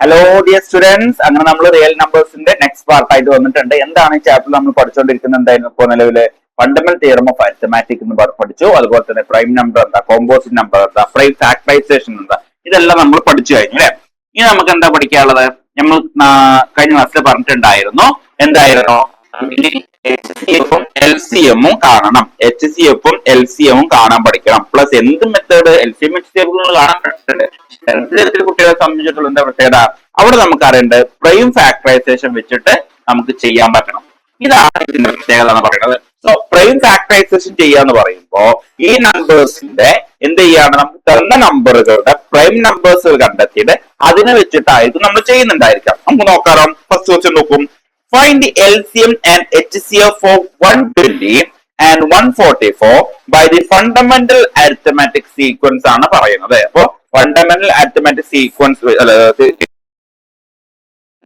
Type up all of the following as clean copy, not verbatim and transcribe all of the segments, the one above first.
Hello dear students, അങ്ങനെ നമ്മൾ real നമ്പേഴ്സിന്റെ next പാർട്ടായിട്ട് വന്നിട്ടുണ്ട്. എന്താണ് ഈ ചാപ്റ്റർ നമ്മൾ പഠിച്ചുകൊണ്ടിരിക്കുന്നത്? എന്തായിരുന്നു ഇപ്പോൾ നിലവിലെ ഫണ്ടമെന്റൽ തിയറം ഓഫ് അരിത്തമാറ്റിക് എന്ന് പഠിച്ചു. അതുപോലെ തന്നെ പ്രൈം നമ്പർ എന്താ, കോമ്പോസിറ്റ് നമ്പർ എന്താ, പ്രൈം ഫാക്ടറൈസേഷൻ എന്താ, ഇതെല്ലാം നമ്മൾ പഠിച്ചു കഴിഞ്ഞു അല്ലെ. ഇനി നമുക്ക് എന്താ പഠിക്കാനുള്ളത്? നമ്മൾ കഴിഞ്ഞ ക്ലാസ്സിൽ പറഞ്ഞിട്ടുണ്ടായിരുന്നു. എന്തായിരുന്നു? LCM കാണണം. HCF LCM കാണാൻ പഠിക്കണം. പ്ലസ് എന്ത് മെത്തേഡ് LCM HCF കാണാൻ പഠിച്ചിട്ടുണ്ട്. കുട്ടികളെ സംബന്ധിച്ചിട്ടുള്ള എന്താ പ്രത്യേകത? അവിടെ നമുക്ക് അറിയേണ്ടത് പ്രൈം ഫാക്ടറൈസേഷൻ വെച്ചിട്ട് നമുക്ക് ചെയ്യാൻ പറ്റണം. ഇതാണ് ഇതിന്റെ പ്രത്യേകത എന്ന് പറയുന്നത്. സോ പ്രൈം ഫാക്ടറൈസേഷൻ ചെയ്യാന്ന് പറയുമ്പോ ഈ നമ്പേഴ്സിന്റെ എന്ത് ചെയ്യാണ്? നമുക്ക് തന്ന നമ്പറുകളുടെ പ്രൈം നമ്പേഴ്സ് കണ്ടെത്തിയിട്ട് അതിനെ വെച്ചിട്ടായിരിക്കും നമ്മൾ ചെയ്യുന്നുണ്ടായിരിക്കാം. നമുക്ക് നോക്കാറോ. ഫസ്റ്റ് ക്വസ്റ്റ്യൻ നോക്കും. Find the LCM and HCF of 120 and 144 by the fundamental arithmetic sequence ആണ് പറയുന്നത്. അപ്പോ ഫണ്ടമെന്റൽ അരിത്തമാറ്റിക് സീക്വൻസ്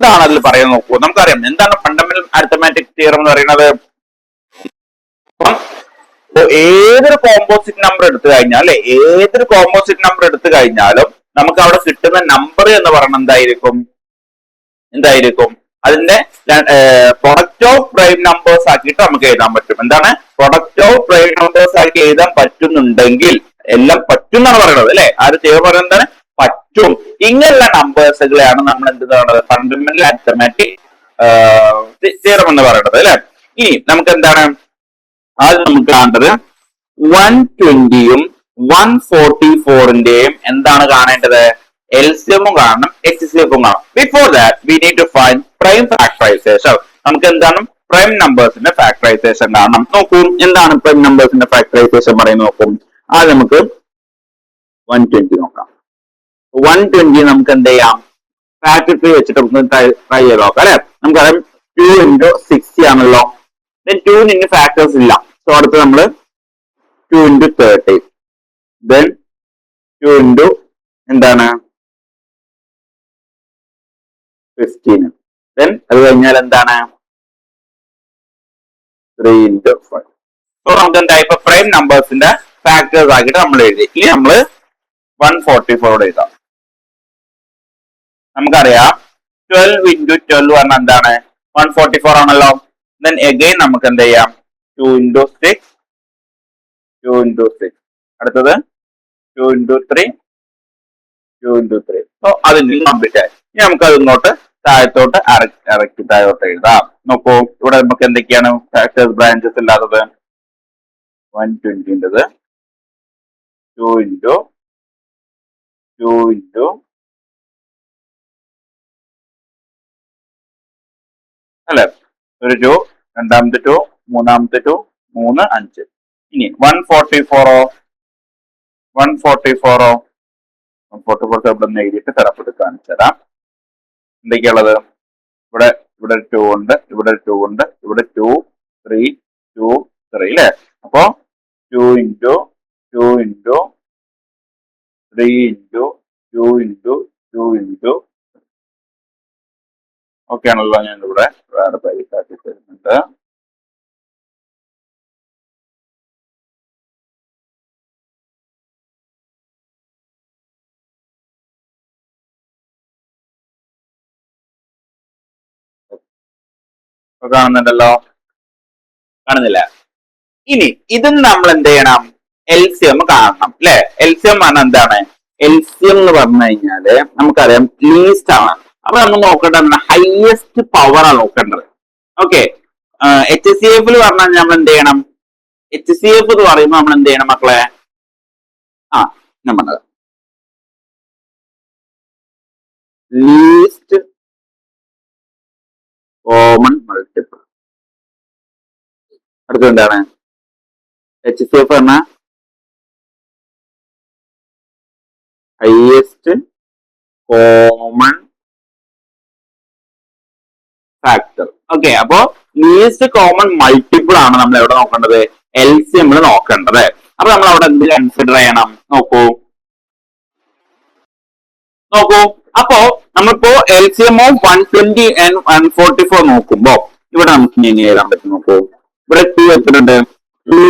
ഇതാണ് അതിൽ പറയാൻ നോക്കൂ. നമുക്കറിയാം എന്താണ് ഫണ്ടമെന്റൽ അരിത്തമാറ്റിക് തിയറം എന്ന് പറയുന്നത്. ഏതൊരു കോമ്പോസിറ്റ് നമ്പർ എടുത്തു കഴിഞ്ഞാൽ അല്ലെ, ഏതൊരു കോമ്പോസിറ്റ് നമ്പർ എടുത്തു കഴിഞ്ഞാലും നമുക്ക് അവിടെ കിട്ടുന്ന നമ്പർ എന്ന് പറയുന്നത് എന്തായിരിക്കും? അതിന്റെ പ്രൊഡക്റ്റ് ഓഫ് പ്രൈം നമ്പേഴ്സ് ആക്കിയിട്ട് നമുക്ക് എഴുതാൻ പറ്റും. എന്താണ്? പ്രൊഡക്റ്റ് ഓഫ് പ്രൈം നമ്പേഴ്സ് ആക്കി എഴുതാൻ പറ്റുന്നുണ്ടെങ്കിൽ, എല്ലാം പറ്റും എന്നാണ് പറയുന്നത് അല്ലെ. ആര് തിയറി പറയുന്നത് എന്താണ്? പറ്റും. ഇങ്ങനെയുള്ള നമ്പേഴ്സുകളെയാണ് നമ്മൾ എന്താണ് ഫണ്ടമെന്റൽ അരിത്തമാറ്റിക് തിയറം എന്ന് പറയുന്നത് അല്ലെ. ഇനി നമുക്ക് എന്താണ് ആദ്യം നമുക്ക് കാണേണ്ടത്? 120യും 144ന്റെയും എന്താണ് കാണേണ്ടത്? LCM കാണണം, HCF കാണണം. Before that we need to find prime factorisation. നമുക്ക് എന്താണ്? പ്രൈം നമ്പേഴ്സിന്റെ ഫാക്ടറൈസേഷൻ കാണണം. നോക്കൂ, എന്താണ് പ്രൈം നമ്പേഴ്സിന്റെ ഫാക്ടറൈസേഷൻ പറയുന്നത് നോക്കും. ആദ്യം നമുക്ക് 120 നോക്കാം. 120 നമുക്ക് എന്ത് ചെയ്യാം? ഫാക്ടറി വെച്ചിട്ട് ട്രൈ ചെയ്ത് നോക്കാം അല്ലെ. നമുക്കറിയാം 2 into 60 ആണല്ലോ. 2 ഫാക്ടേഴ്സ് ഇല്ല. സോ അടുത്ത് നമ്മള് 2 into 30, then 2 into എന്താണ് 15, then അത് കഴിഞ്ഞാൽ എന്താണ് 3 into 5. സോ നമുക്ക് എന്താ ഇപ്പൊ പ്രൈം നമ്പേഴ്സിന്റെ ഫാക്ടേഴ്സ് ആക്കിയിട്ട് നമ്മൾ എഴുതി. ഇനി നമ്മള് 144 എഴുതാം. നമുക്കറിയാം 12 into 12 പറഞ്ഞാൽ എന്താണ്? 144 ആണല്ലോ. then again നമുക്ക് എന്ത് ചെയ്യാം? 2 into 6, 2 into 6, അടുത്തത് 2 into 3, 2 into 3. സോ അതിന് കംപ്ലീറ്റ് ആയി. ഇനി നമുക്ക് അത് ഇങ്ങോട്ട് താഴത്തോട്ട് ഇറക്കി താഴോട്ട് എഴുതാം. നോക്കൂ, ഇവിടെ നമുക്ക് എന്തൊക്കെയാണ് ഫാക്ടേഴ്സ് ബ്രാഞ്ചസ് ഇല്ലാത്തത്? 120ൻ്റെത് 2 into 2 into അല്ലെ, ഒരു 2, രണ്ടാമത്തെ 2, മൂന്നാമത്തെ 2, 3, 5. ഇനി 144 ഇവിടെ നിന്ന് എഴുതിയിട്ട് തരപ്പെട്ട് കാണിച്ചു തരാം. എന്തൊക്കെയുള്ളത്? ഇവിടെ 2 ഉണ്ട്, ഇവിടെ 2 ഉണ്ട്, ഇവിടെ 2, 3, 2, 3 അല്ലെ. അപ്പോ 2 into 2 into 3 into 2 into 2 into okay ആണല്ലോ. ഞാൻ ഇവിടെ വേറെ പരിക്കാക്കി തരുന്നുണ്ട്. കാണുന്നുണ്ടല്ലോ, കാണുന്നില്ല? ഇനി ഇതും നമ്മൾ എന്ത് ചെയ്യണം? LCM കാണണം അല്ലെ. LCM പറഞ്ഞാൽ എന്താണ്? LCM എന്ന് പറഞ്ഞു കഴിഞ്ഞാല് നമുക്കറിയാം ലീസ്റ്റ് ആണ്. അപ്പൊ നമ്മൾ നോക്കേണ്ടത് ഹയസ്റ്റ് പവർ ആണ് നോക്കേണ്ടത്. ഓക്കെ. HCF പറഞ്ഞാൽ നമ്മൾ എന്ത് ചെയ്യണം? HCF എന്ന് പറയുമ്പോൾ നമ്മൾ എന്ത് ചെയ്യണം മക്കളെ? നമ്മൾ ലീസ്റ്റ് കോമൺ മൾട്ടിപ്പിൾ. അടുത്തത് എന്താണ്? HCF പറഞ്ഞ ഹൈയസ്റ്റ് കോമൺ ഫാക്ടർ. ഓക്കെ. അപ്പോ ലീസ്റ്റ് കോമൺ മൾട്ടിപ്പിൾ ആണ് നമ്മൾ എവിടെ നോക്കേണ്ടത്? LCM നോക്കേണ്ടത്. അപ്പൊ നമ്മൾ അവിടെ എന്ത് കൺസിഡർ ചെയ്യണം? നോക്കൂ. അപ്പോ നമ്മളിപ്പോ LCM ഓഫ് 120 and 144 നോക്കുമ്പോ ഇവിടെ നമുക്ക് ഇനി എഴുതാൻ പറ്റും. നോക്കൂ, ഇവിടെ 2 എത്രയുണ്ട്? 2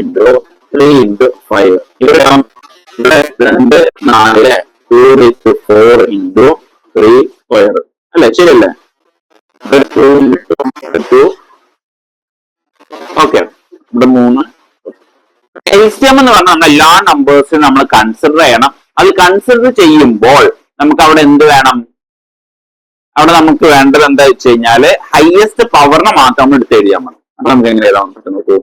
into 3 into 5. ഇവിടെ 2, 4 into 3 സ്ക്വയർ അല്ലെ, ശരിയല്ലേ? ഓക്കെ, ഇവിടെ 3. LCM എന്ന് പറഞ്ഞാൽ നമ്മൾ എല്ലാ നമ്പേഴ്സും നമ്മൾ കൺസിഡർ ചെയ്യണം. അത് കൺസിഡർ ചെയ്യുമ്പോൾ നമുക്ക് അവിടെ എന്ത് വേണം? അവിടെ നമുക്ക് വേണ്ടത് എന്താ വെച്ച് കഴിഞ്ഞാല് ഹയസ്റ്റ് പവറിനെ മാത്രം നമ്മൾ എടുത്ത് എഴുതിയാൽ മതി. അപ്പൊ നമുക്ക് എങ്ങനെ എഴുതാൻ പറ്റും നോക്കൂ.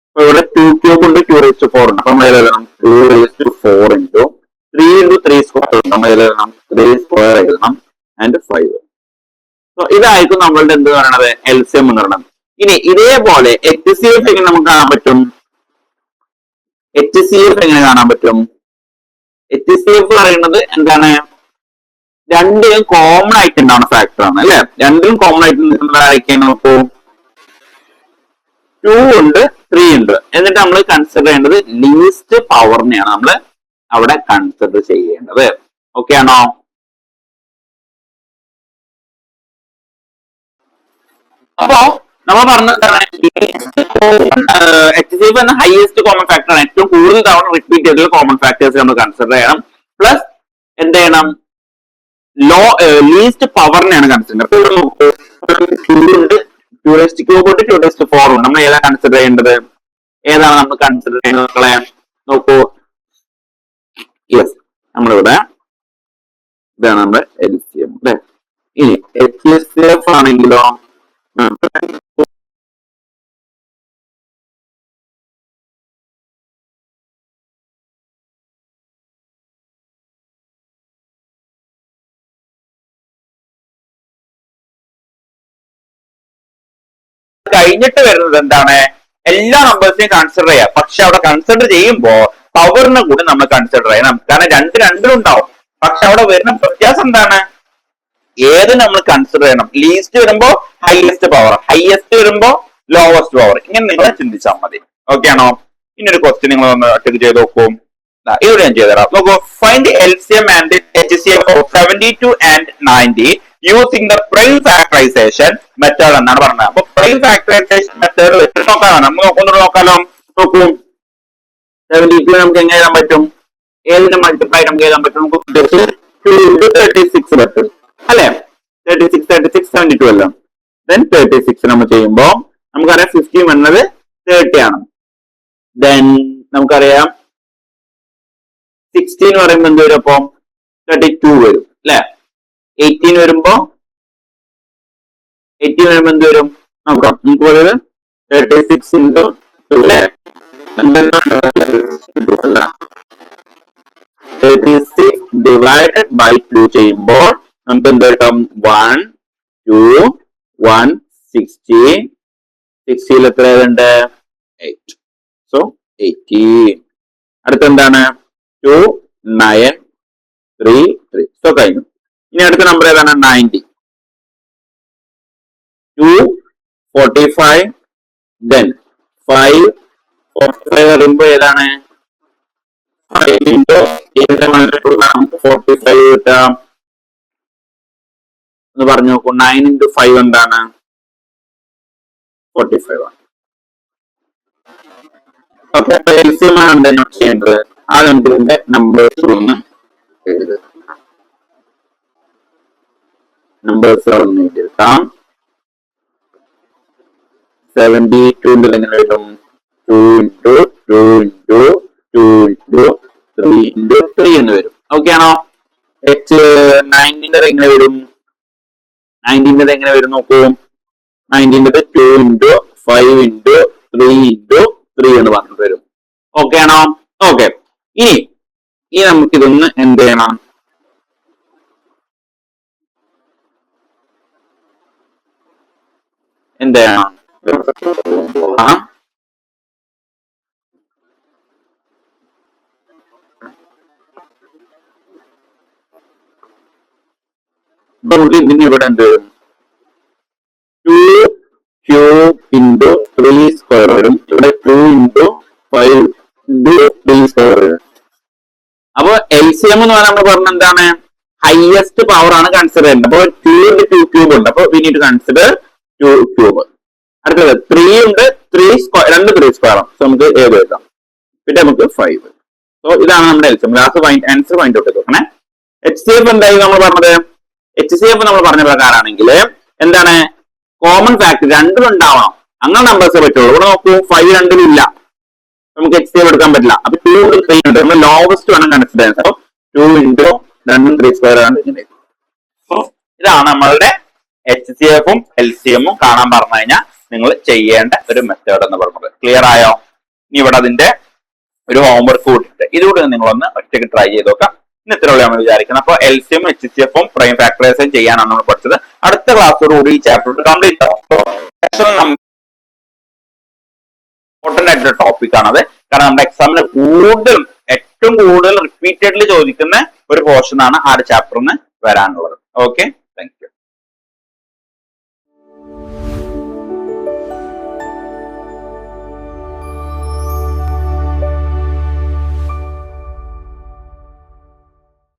അപ്പൊ ഇവിടെ 2 ക്യൂബ് ഉണ്ട്, 2⁴ ഉണ്ട്. അപ്പൊ നമ്മൾ എഴുതണം 2⁴ ഇൻറ്റു 3 ഇൻറ്റു 3 സ്ക്വയർ. നമ്മൾ എഴുതണം 3 സ്ക്വയർ എഴുതണം ആൻഡ് 5. സോ ഇതായിരിക്കും നമ്മളുടെ എന്ത് പറയണത് LCM എന്ന് പറയുന്നത്. ഇനി ഇതേപോലെ HCF എങ്ങനെ നമുക്ക് കാണാൻ പറ്റും? HCF എങ്ങനെ കാണാൻ പറ്റും? HCF പറയുന്നത് എന്താണ്? രണ്ടിലും കോമൺ ആയിട്ട് ഉണ്ടാവുന്ന ഫാക്ടർ ആണ് അല്ലെ. രണ്ടിലും കോമൺ ആയിട്ട് നോക്കൂ, 2 ഉണ്ട്, 3 ഉണ്ട്. എന്നിട്ട് നമ്മൾ കൺസിഡർ ചെയ്യേണ്ടത് ലീസ്റ്റ് പവറിനെയാണ് നമ്മൾ അവിടെ കൺസിഡർ ചെയ്യേണ്ടത്. ഓക്കെ ആണോ? അപ്പോ നമ്മൾ പറഞ്ഞത് HCF എന്ന ഹയസ്റ്റ് കോമൺ ഫാക്ടർ ആണ്. ഏറ്റവും കൂടുതൽ തവണ റിപ്പീറ്റ് ചെയ്തിട്ടുള്ള കോമൺ ഫാക്ടേഴ്സ് നമ്മൾ കൺസിഡർ ചെയ്യണം. പ്ലസ് എന്ത് ചെയ്യണം? Least പവറിനെയാണ് consider. 2 ഉണ്ട്, 2⁴ ഉണ്ട്, 2⁴ ഉണ്ട്. നമ്മൾ ഏതാണ് കൺസിഡർ ചെയ്യേണ്ടത്? ഏതാണ് നമ്മൾ കൺസിഡർ ചെയ്യുന്നത് മക്കളെ? നോക്കൂ, യെസ്, നമ്മളിവിടെ ഇതാണ് നമ്മുടെ LCM അല്ലെ. ഇനി HCF ആണെങ്കിലോ കഴിഞ്ഞിട്ട് വരുന്നത് എന്താണ്? എല്ലാ നമ്പേഴ്സിനെയും കൺസിഡർ ചെയ്യാം. പക്ഷെ അവിടെ കൺസിഡർ ചെയ്യുമ്പോൾ പവറിനെ കൂടി നമ്മൾ കൺസിഡർ ചെയ്യണം. കാരണം രണ്ടിലും ഉണ്ടാവും. പക്ഷെ അവിടെ വരുന്ന വ്യത്യാസം എന്താണ്? ഏത് നമ്മൾ കൺസിഡർ ചെയ്യണം? ലീസ്റ്റ് വരുമ്പോ ഹയസ്റ്റ് പവർ, ഹയസ്റ്റ് വരുമ്പോ ലോവസ്റ്റ് പവർ. ഇങ്ങനെ നിങ്ങൾ ചിന്തിച്ചാൽ മതി. ഓക്കെ ആണോ? ഇനി ഒരു ക്വസ്റ്റ്യൻ നിങ്ങൾ ഒന്ന് അറ്റൻഡ് ചെയ്ത് നോക്കും. ഇവിടെ ഞാൻ ചെയ്തുതരാം. നോക്കൂ, find LCM and HCF of 72 and 90 using the prime factorisation method എന്നാണ് പറഞ്ഞത്. അപ്പൊ പ്രൈം ഫാക്ടറൈസേഷൻ മെത്തേഡ് വെച്ചിട്ട് നോക്കാം. നമ്മൾ ഒന്നുകൂടെ നോക്കാലോ. നോക്കൂ, 72 നമുക്ക് എങ്ങനെ എഴുതാൻ പറ്റും? ഏതിന്റെ മൾട്ടിപ്ലൈ നമുക്ക് എഴുതാൻ പറ്റും? നമുക്ക് 36 പറ്റും അല്ലെ. 36 72 അല്ല. ദെൻ 36 നമ്മൾ ചെയ്യുമ്പോ നമുക്കറിയാം 15 എന്നത് 30 ആണ്. ദെൻ നമുക്കറിയാം 16 പറയുമ്പോൾ എന്ത് വരും? അപ്പം 32 വരും അല്ലെ. 18 വരുമ്പോ എന്ത് വരും? നോക്കാം. നമുക്ക് പറയുന്നത് 36 ഇൻറ്റു 36 ഡിവൈഡഡ് ബൈ 2 ചെയ്യുമ്പോൾ നമുക്ക് എന്ത് കിട്ടും? 1 2 1 60. 60ൽ എത്ര ഏതുണ്ട്? 8. സോ 18. അടുത്ത എന്താണ്? 2 9 3 3. സോ കഴിഞ്ഞു. ഇനി അടുത്ത നമ്പർ ഏതാണ്? 90. 2 45 then 5 45 വരുമ്പോ ഏതാണ്? 5 into 45 കിട്ടാം എന്ന് പറഞ്ഞു നോക്കൂ. 9 into 5 എന്താണ്? 45 ആണ്. അപ്പൊ LCM ആണ് എന്താ ചെയ്യേണ്ടത്? ആ നമ്പറിന്റെ നമ്പേഴ്സ് ഒന്ന് എഴുതുക. നമ്പേഴ്സ് എഴുതാം. 72 എങ്ങനെ വരും? 2 into 2 into 2 into 3 into 3 എന്ന് വരും. ഓക്കെ ആണോ? 19 എങ്ങനെ വരും? 19 എങ്ങനെ വരും നോക്കൂ. 19 2 into 5 into 3 into 3 എന്ന് പറഞ്ഞിട്ട് വരും. ഓക്കെ ആണോ? ഓക്കെ. ഇനി നമുക്കിതൊന്ന് എന്ത് ചെയ്യണം? എന്ത് ചെയ്യണം? ഇതിന് ഇവിടെ എന്ത് വരും? 2 ക്യൂബ് ഇൻറ്റു 3 സ്ക്വയർ വരും. ഇവിടെ 2 into 5 into 3 സ്ക്വയർ വരും. അപ്പൊ LCM എന്ന് പറഞ്ഞാൽ നമ്മൾ പറഞ്ഞ എന്താണ്? ഹയസ്റ്റ് പവർ ആണ് കൺസിഡർ ചെയ്യുന്നത്. അപ്പൊ 2 into 2 ക്യൂബ് ഉണ്ട്. അപ്പൊ we need to consider 2 cube. അടുത്തത് 3 ഉണ്ട്, 3 സ്ക്വയർ, 2 3 സ്ക്വയർ. സോ നമുക്ക് ഏത് എഴുതാം? പിന്നെ നമുക്ക് 5. സോ ഇതാണ് നമ്മുടെ LCM. Last answer find out ചെയ്ത് നോക്കണേ. HCF എന്തായി നമ്മൾ പറഞ്ഞത്? HCF നമ്മൾ പറഞ്ഞ പ്രകാരമാണെങ്കിൽ എന്താണ് കോമൺ ഫാക്ടർ രണ്ടും ഉണ്ടാവണം, അങ്ങനെ നമ്പേഴ്സേ പറ്റുള്ളൂ. ഇവിടെ നോക്കൂ 5 രണ്ടിലും ഇല്ല, നമുക്ക് HCF എടുക്കാൻ പറ്റില്ല. അപ്പൊ 2 3 ഉണ്ട്, നമ്മൾ ലോവസ്റ്റ് വേണം കൺസിഡർ ചെയ്യാൻ. അപ്പൊ 2 into 2 3 സ്ക്വയർ ആണ് ഇങ്ങനെ. ഇതാണ് നമ്മളുടെ HCF-ഉം LCM-ഉം കാണാൻ പറഞ്ഞു കഴിഞ്ഞാൽ നിങ്ങൾ ചെയ്യേണ്ട ഒരു മെത്തേഡ് എന്ന് പറഞ്ഞത്. ക്ലിയർ ആയോ? ഇനി ഇവിടെ അതിന്റെ ഒരു ഹോംവർക്ക് കൂട്ടിട്ട് ഇതുകൂടെ നിങ്ങളൊന്ന് ഒറ്റയ്ക്ക് ട്രൈ ചെയ്ത് നോക്കാം. ഇന്ന് ഇത്രയുള്ള നമ്മൾ വിചാരിക്കുന്നത്. അപ്പൊ LCM HCF-ഉം പ്രൈം ഫാക്ടറൈസും ചെയ്യാനാണ് നമ്മൾ പഠിച്ചത്. അടുത്ത ക്ലാസ്സോട് കൂടി ഈ ചാപ്റ്റർ കംപ്ലീറ്റ് ആവും. ഇമ്പോർട്ടന്റ് ആയിട്ടുള്ള ടോപ്പിക് ആണത്. കാരണം നമ്മുടെ എക്സാമിന് ഏറ്റവും കൂടുതൽ റിപ്പീറ്റഡ്ലി ചോദിക്കുന്ന ഒരു പോർഷൻ ആണ് ആ ഒരു ചാപ്റ്ററിന് വരാനുള്ളത്. Okay, thank you.